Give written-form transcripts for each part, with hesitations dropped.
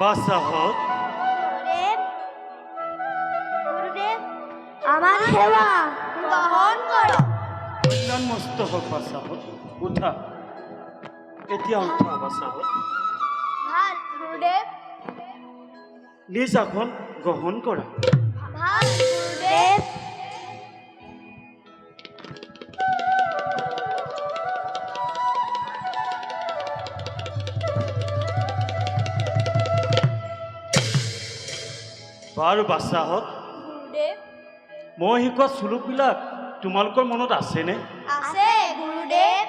বাসাহত গুরুদেব, গুরুদেব, আমার সেবা গ্রহণ করো। কল্যাণ মস্ত হোক বাসাহত। উঠা, এতিয়া উঠা বাসাহত। ভাল গুরুদেব, নিজ আসন গ্ৰহণ কৰা। ভাল গুৰুদেব। বাৰু বাসাহত, গুৰুদেব, মই শিকোৱা শ্লোকবিলাক তোমালোকৰ মনত আছেনে? আছে গুৰুদেব।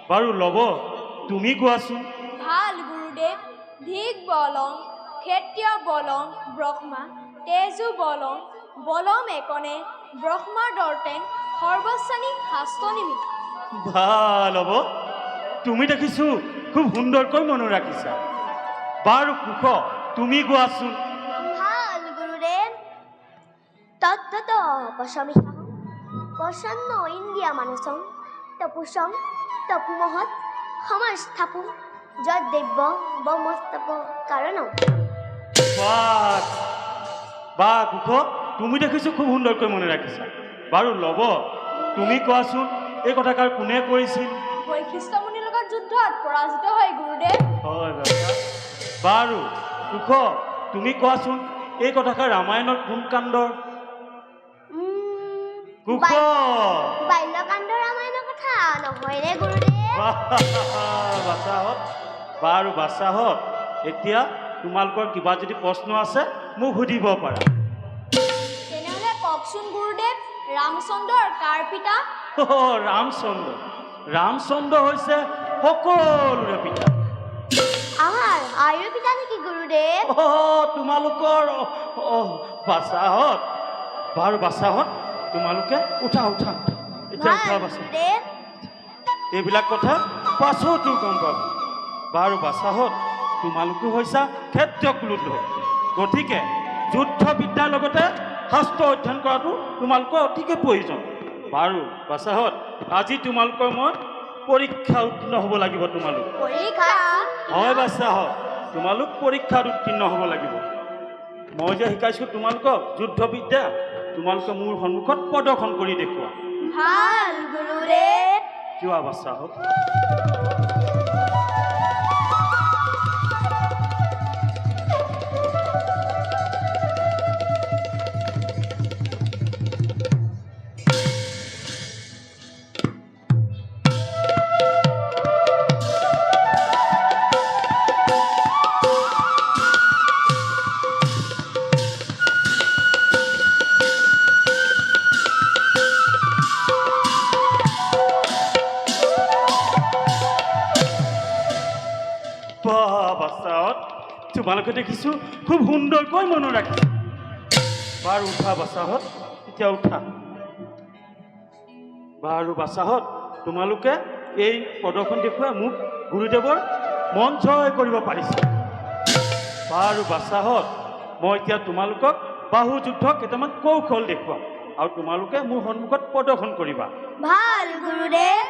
বাৰু ল'ব, তুমি কোৱাচোন। ভাল গুরুদেব। ধিক বলং ক্ষেত্রীয় বলং ব্রহ্মা তেজু বলং বলম একনে ব্রহ্মা দর্তেন সর্বশ্রেণী হাস্তনিমি। ভাল হ'ব, তুমি দেখিছোঁ খুব সুন্দৰকৈ মনত ৰাখিছা। বাৰু কুশ, তুমি কোৱাচোন। ভাল গুরুদেব। তত্ত্বত পশমিহং প্রসন্ন ইন্দ্রিয়া মানসং তপুষং তপুমহৎ সমস্থাপু যদ্দেব্য বমস্তপ কারণম। বা কুশ, তুমি দেখিছোঁ খুব সুন্দৰকৈ মনত ৰাখিছা। বাৰু ল'ব, তুমি কোৱাচোন এই কথাষাৰ কোনে কৈছিল? বৈশিষ্ট্যমুনিৰ লগত যুদ্ধত পৰাজিত হয় গুৰুদেৱ। হয় বাবা। বাৰু কুশ, তুমি কোৱাচোন এই কথাষাৰ ৰামায়ণৰ কোন কাণ্ডৰ? কুশ, বাল্যকাণ্ড ৰামায়ণৰ কথা নহয়নে গুৰুদেৱ? বাচাহত। বাৰু বাচাহত, এতিয়া তোমালোকৰ কিবা যদি প্ৰশ্ন আছে মোক সুধিব পাৰা। তেনেহ'লে কওকচোন গুৰুদেৱ, ৰামচন্দ্ৰৰ কাৰ পিতা? ৰামচন্দ্ৰ। ৰামচন্দ্ৰ হৈছে সকলোৰে পিতা। আমাৰ আইৰ পিতা নেকি গুৰুদেৱ? তোমালোকৰ বাচাহত। বাৰু বাচাহত, তোমালোকে উঠা উঠা এতিয়া উঠা বাচা। গুৰুদেৱ, এইবিলাক কথা পাছতো গম পাব। বাৰু বাচাহত, তোমালোকে হৈছা ক্ষেত্ৰীয় কুলত লোক, গতিকে যুদ্ধ বিদ্যাৰ লগতে শাস্ত্ৰ অধ্যয়ন কৰাটো তোমালোকৰ অতিকে প্ৰয়োজন। বাৰু বাচাহত, আজি তোমালোকৰ মই পৰীক্ষা উত্তীৰ্ণ হ'ব লাগিব। তোমালোক পৰীক্ষা? হয় বাচাহত, তোমালোক পৰীক্ষাত উত্তীৰ্ণ হ'ব লাগিব। মই যে শিকাইছোঁ তোমালোকক যুদ্ধ বিদ্যা, তোমালোকে মোৰ সন্মুখত প্ৰদৰ্শন কৰি দেখুওৱা। ভাল গুৰুদেৱ। যোৱা বাচাহত। বাচাহত, তোমালোকে দেখিছোঁ খুব সুন্দৰকৈ মনত ৰাখিছে। বাৰু উঠা বাচাহত, এতিয়া উঠা। বাৰু বাচাহত, তোমালোকে এই প্ৰদৰ্শন দেখুৱাই মোক গুৰুদেৱৰ মন জয় কৰিব পাৰিছে। বাৰু বাচাহত, মই এতিয়া তোমালোকক বাহু যুদ্ধ কেইটামান কৌশল দেখুৱাম আৰু তোমালোকে মোৰ সন্মুখত প্ৰদৰ্শন কৰিবা। ভাল গুৰুদেৱ।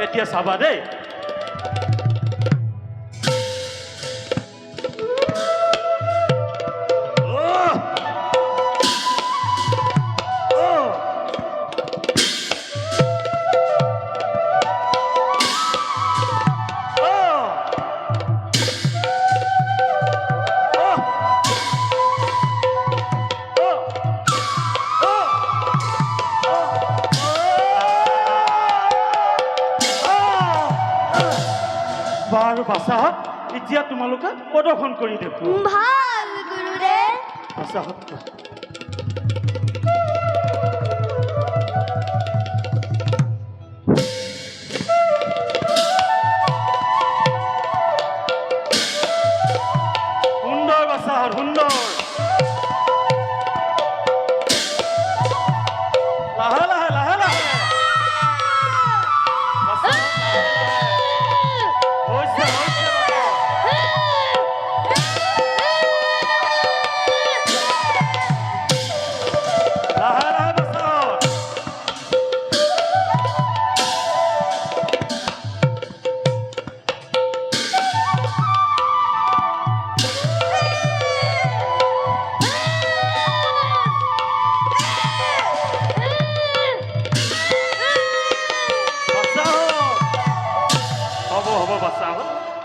এতিয়া চাবা দেই। বাৰু বাচাহত, এতিয়া তোমালোকে প্ৰদৰ্শন কৰি দেখুৱা। ভাল গুৰুদেৱ। বাচাহত, সুন্দৰ বাচাহত, সুন্দৰ। লাহে লাহে লাহে লাহে। বাচাহত, হৈছে হৈছে বাচাহত।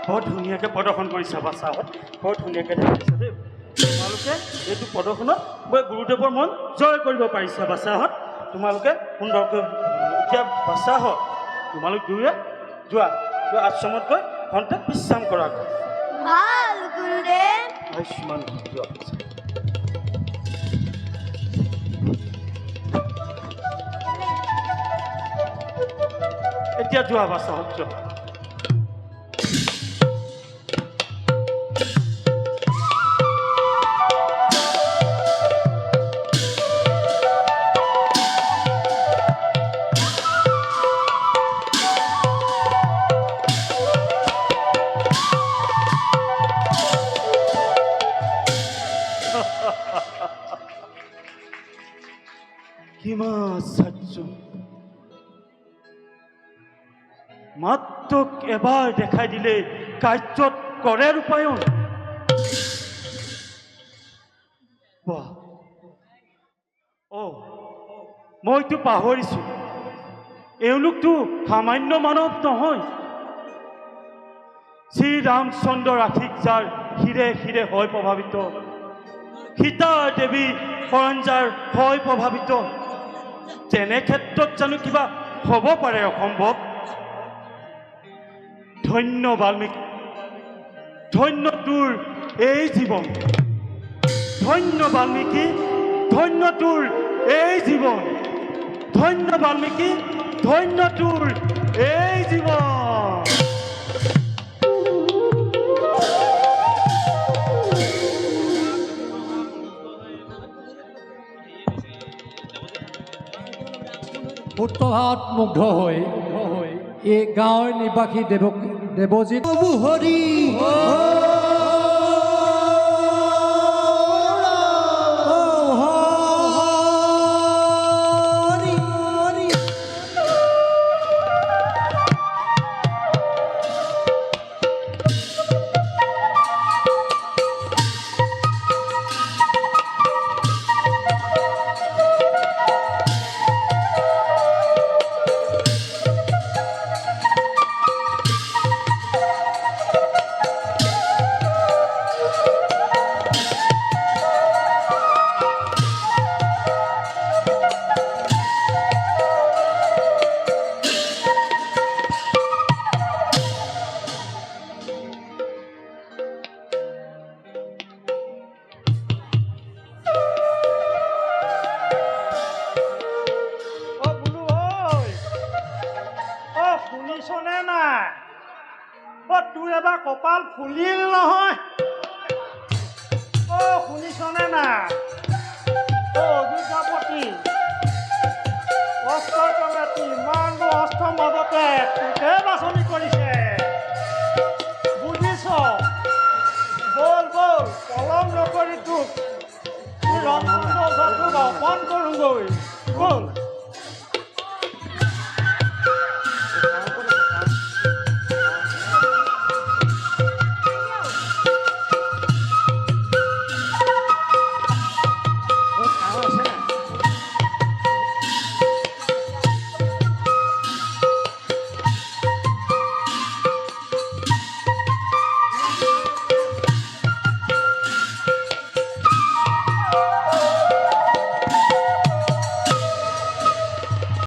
বৰ ধুনীয়াকৈ প্ৰদৰ্শন কৰিছা বাচ্চাহঁত বৰ ধুনীয়াকৈ দেখাইছা দেই তোমালোকে এইটো প্ৰদৰ্শনত মই গুৰুদেৱৰ মন জয় কৰিব পাৰিছা বাচ্চাহঁত তোমালোকে সুন্দৰকৈ এতিয়া বাচ্চাহঁত তোমালোক দুয়োৱে যোৱা আশ্ৰমত গৈ ঘণ্টা বিশ্ৰাম কৰা ভাল গুৰুদেৱ আয়ুষ্মান যোৱা এতিয়া যোৱা বাচ্চাহঁত যোৱা মাত্ৰ এবাৰ দেখাই দিলে কাৰ্যত কৰে ৰূপায়ণ মইতো পাহৰিছো এওঁলোকতো সামান্য মানৱ নহয় শ্ৰীৰামচন্দ্ৰৰ আশীষ যাৰ শিৰে শিৰে হয় প্ৰভাৱিত সীতা দেৱী শৰঞ্জাৰ হয় প্ৰভাৱিত তেনে ক্ষেত্ৰত জানো কিবা হ'ব পাৰে অসম্ভৱ ধন্য বাল্মীকি ধন্য তোৰ এই জীৱন ধন্য বাল্মীকি ধন্য তোৰ এই জীৱন ধন্য বাল্মীকি ধন্য তোৰ এই জীৱন পুত্ৰভাৱত মুগ্ধ হৈ এই গাঁৱৰ নিবাসী দেৱজিৎ হৰি শুনিছনে নাই তোৰ এবাৰ কপাল ফুলিল নহয় শুনিছনে নাই অযোধ্যাপতি অস্ত্ৰৰ তলতে ইমানবোৰ অস্ত্ৰৰ মাজতে তোকে বাছনি কৰিছে বুজিছ বল পলম নকৰি তোক ৰন্ধন অৰ্পণ কৰোঁগৈ বল